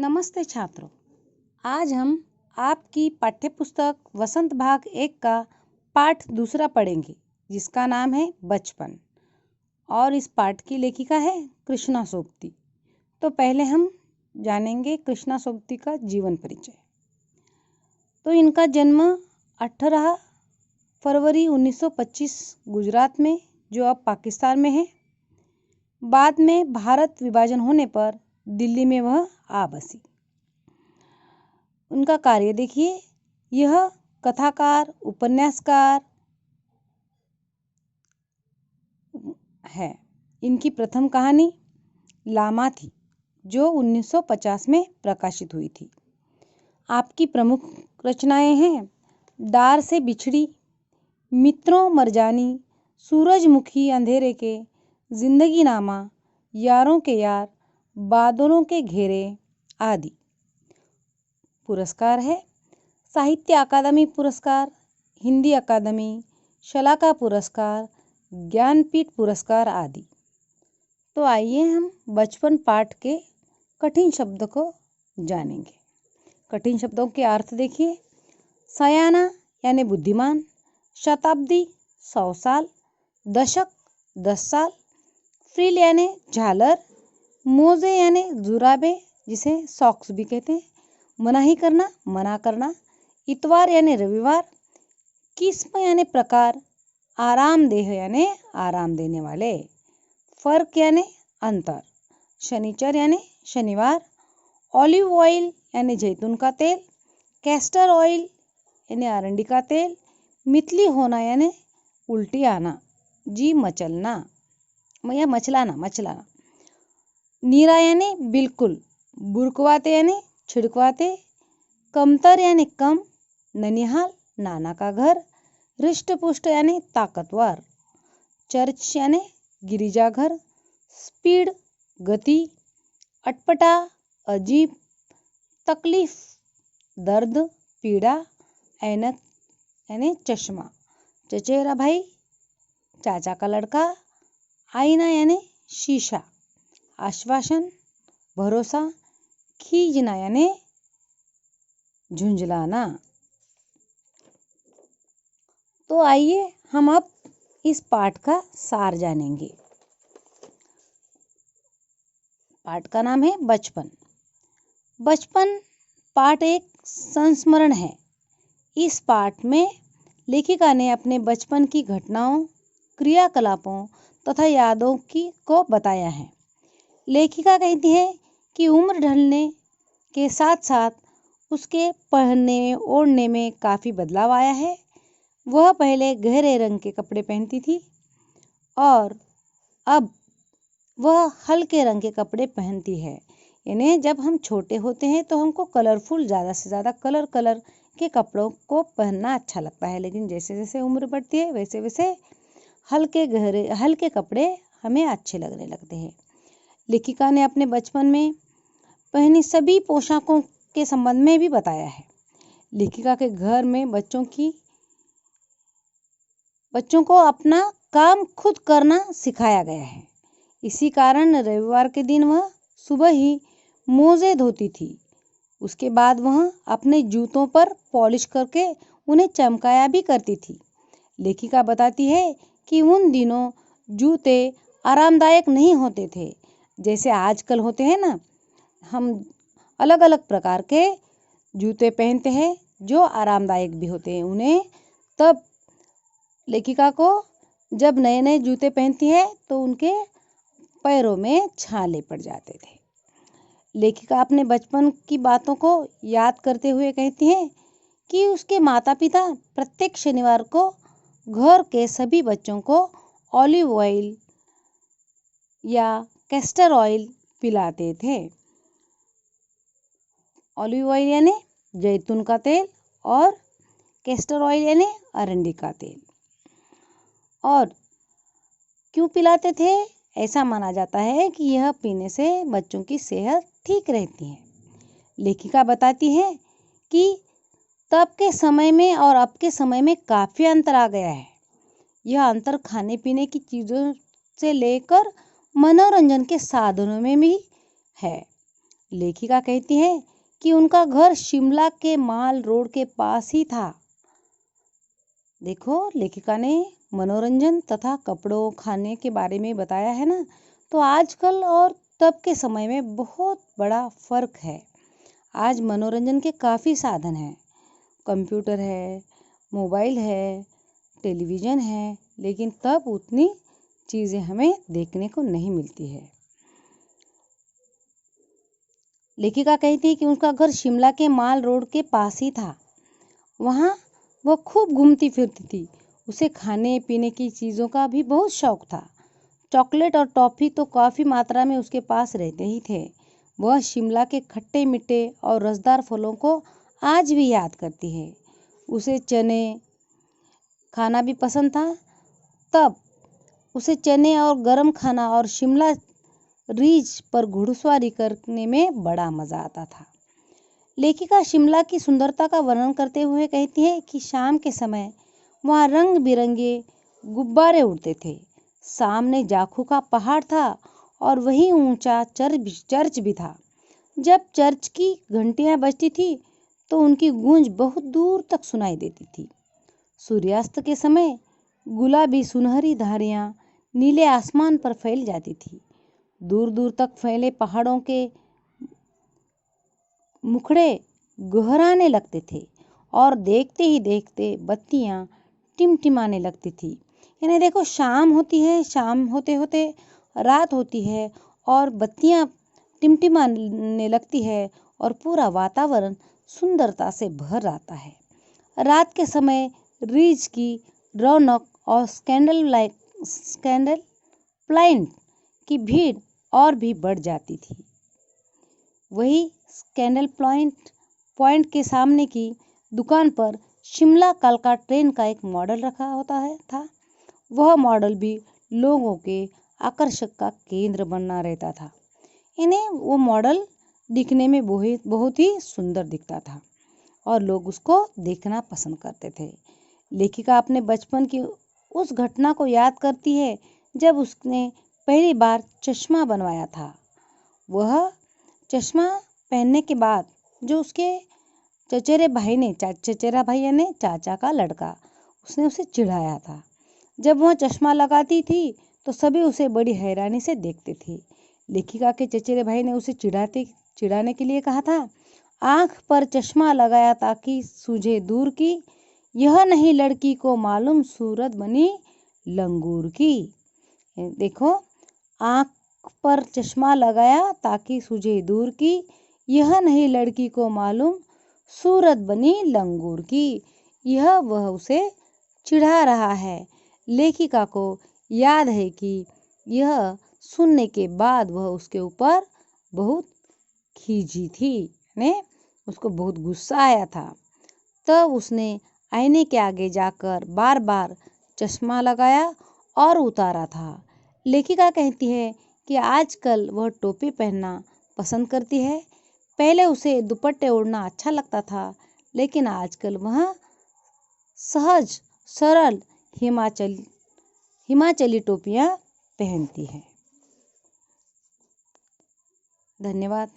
नमस्ते छात्रों। आज हम आपकी पाठ्यपुस्तक वसंत भाग 1 का पाठ दूसरा पढ़ेंगे, जिसका नाम है बचपन। और इस पाठ की लेखिका है कृष्णा सोबती। तो पहले हम जानेंगे कृष्णा सोबती का जीवन परिचय। तो इनका जन्म 18 फरवरी 1925 गुजरात में, जो अब पाकिस्तान में है। बाद में भारत विभाजन होने पर दिल्ली में वह आ बसी। उनका कार्य देखिए, यह कथाकार, उपन्यासकार है। इनकी प्रथम कहानी लामा थी, जो 1950 में प्रकाशित हुई थी। आपकी प्रमुख रचनाएं हैं डार से बिछड़ी, मित्रों मरजानी, सूरजमुखी अंधेरे के, जिंदगी नामा, यारों के यार, बादलों के घेरे आदि। पुरस्कार है साहित्य अकादमी पुरस्कार, हिंदी अकादमी, शलाका पुरस्कार, ज्ञानपीठ पुरस्कार आदि। तो आइए हम बचपन पाठ के कठिन शब्द को जानेंगे। कठिन शब्दों के अर्थ देखिए। सयाना यानी बुद्धिमान, शताब्दी 100 साल, दशक 10 साल, फ्रिल यानी झालर, मोजे यानी जुराबे जिसे सॉक्स भी कहते हैं, मनाही करना, मना करना, इतवार यानी रविवार, किस्म यानी प्रकार, आरामदेह यानी आराम देने वाले, फर्क यानी अंतर, शनिचर यानी शनिवार, ऑलिव ऑयल यानी जैतून का तेल, कैस्टर ऑयल यानी अरंडी का तेल, मितली होना यानी उल्टी आना, जी मचलना या मचलाना, नीरा यानी बिल्कुल, बुरकवाते यानी छिड़कवाते, कमतर यानी कम, ननिहाल नाना का घर, हृष्ट पुष्ट यानी ताकतवर, चर्च यानी गिरिजाघर, स्पीड गति, अटपटा अजीब, तकलीफ दर्द पीड़ा, ऐनक यानी चश्मा, चचेरा भाई चाचा का लड़का, आईना यानी शीशा, आश्वासन भरोसा, खींचना यानी झुंझलाना। तो आइए हम अब इस पाठ का सार जानेंगे। पाठ का नाम है बचपन। बचपन पाठ एक संस्मरण है। इस पाठ में लेखिका ने अपने बचपन की घटनाओं, क्रियाकलापों तथा यादों को बताया है। लेखिका कहती है कि उम्र ढलने के साथ साथ उसके पहनने ओढ़ने में काफ़ी बदलाव आया है। वह पहले गहरे रंग के कपड़े पहनती थी और अब वह हल्के रंग के कपड़े पहनती है। यानी जब हम छोटे होते हैं तो हमको कलरफुल, ज़्यादा से ज़्यादा कलर के कपड़ों को पहनना अच्छा लगता है, लेकिन जैसे जैसे उम्र बढ़ती है वैसे वैसे हल्के कपड़े हमें अच्छे लगने लगते हैं। लेखिका ने अपने बचपन में पहनी सभी पोशाकों के संबंध में भी बताया है। लेखिका के घर में बच्चों को अपना काम खुद करना सिखाया गया है। इसी कारण रविवार के दिन वह सुबह ही मोजे धोती थी। उसके बाद वह अपने जूतों पर पॉलिश करके उन्हें चमकाया भी करती थी। लेखिका बताती है कि उन दिनों जूते आरामदायक नहीं होते थे जैसे आजकल होते हैं ना। हम अलग अलग प्रकार के जूते पहनते हैं जो आरामदायक भी होते हैं उन्हें। तब लेखिका को जब नए नए जूते पहनती है तो उनके पैरों में छाले पड़ जाते थे। लेखिका अपने बचपन की बातों को याद करते हुए कहती है कि उसके माता पिता प्रत्येक शनिवार को घर के सभी बच्चों को ऑलिव ऑयल या कैस्टर ऑयल पिलाते थे। ऑलिव ऑयल यानी जैतून का तेल और कैस्टर ऑयल यानी अरंडी का तेल। और क्यों पिलाते थे? ऐसा माना जाता है कि यह पीने से बच्चों की सेहत ठीक रहती है। लेखिका बताती है कि तब के समय में और अब के समय में काफ़ी अंतर आ गया है। यह अंतर खाने पीने की चीज़ों से लेकर मनोरंजन के साधनों में भी है। लेखिका कहती है कि उनका घर शिमला के माल रोड के पास ही था। देखो, लेखिका ने मनोरंजन तथा कपड़ों खाने के बारे में बताया है ना, तो आजकल और तब के समय में बहुत बड़ा फर्क है। आज मनोरंजन के काफ़ी साधन हैं, कंप्यूटर है, मोबाइल है, टेलीविज़न है, लेकिन तब उतनी चीज़ें हमें देखने को नहीं मिलती है। लेखिका कहती है कि उनका घर शिमला के माल रोड के पास ही था। वहाँ वह खूब घूमती फिरती थी। उसे खाने पीने की चीज़ों का भी बहुत शौक था। चॉकलेट और टॉफ़ी तो काफ़ी मात्रा में उसके पास रहते ही थे। वह शिमला के खट्टे मीठे और रसदार फलों को आज भी याद करती है। उसे चने खाना भी पसंद था। तब उसे चने और गरम खाना और शिमला रिज पर घुड़सवारी करने में बड़ा मज़ा आता था। लेखिका शिमला की सुंदरता का वर्णन करते हुए कहती है कि शाम के समय वहाँ रंग बिरंगे गुब्बारे उड़ते थे। सामने जाखू का पहाड़ था और वहीं ऊंचा चर्च भी था। जब चर्च की घंटियां बजती थी तो उनकी गूंज बहुत दूर तक सुनाई देती थी। सूर्यास्त के समय गुलाबी सुनहरी धारियां नीले आसमान पर फैल जाती थी। दूर दूर तक फैले पहाड़ों के मुखड़े गहराने लगते थे और देखते ही देखते बत्तियां टिमटिमाने लगती थी। यानी देखो, शाम होती है, शाम होते होते रात होती है और बत्तियां टिमटिमाने लगती है और पूरा वातावरण सुंदरता से भर आता है। रात के समय रिज की रौनक और स्कैंडल प्लाइंट की भीड़ और भी बढ़ जाती थी। वही स्कैंडल पॉइंट के सामने की दुकान पर शिमला कालका ट्रेन का एक मॉडल रखा होता है था। वह मॉडल भी लोगों के आकर्षक का केंद्र बना रहता था। इन्हें वो मॉडल दिखने में बहुत ही सुंदर दिखता था और लोग उसको देखना पसंद करते थे। लेखिका अपने बचपन की उस घटना को याद करती है जब उसने पहली बार चश्मा बनवाया था। वह चश्मा पहनने के बाद जो उसके चचेरे भाई ने चचेरा भाई यानी चाचा का लड़का, उसने उसे चिढ़ाया था। जब वह चश्मा लगाती थी तो सभी उसे बड़ी हैरानी से देखते थे। लेखिका के चचेरे भाई ने उसे चिढ़ाने के लिए कहा था, आंख पर चश्मा लगाया ताकि सूझे दूर की, यह नहीं लड़की को मालूम सूरत बनी लंगूर की। देखो, आंख पर चश्मा लगाया ताकि सूझे दूर की, यह नहीं लड़की को मालूम सूरत बनी लंगूर की। यह वह उसे चिढ़ा रहा है। लेखिका को याद है कि यह सुनने के बाद वह उसके ऊपर बहुत खींची थी, ने उसको बहुत गुस्सा आया था। तब उसने आईने के आगे जाकर बार बार चश्मा लगाया और उतारा था। लेखिका कहती है कि आजकल वह टोपी पहनना पसंद करती है। पहले उसे दुपट्टे ओढ़ना अच्छा लगता था, लेकिन आजकल वह सहज सरल हिमाचली टोपियाँ पहनती है। धन्यवाद।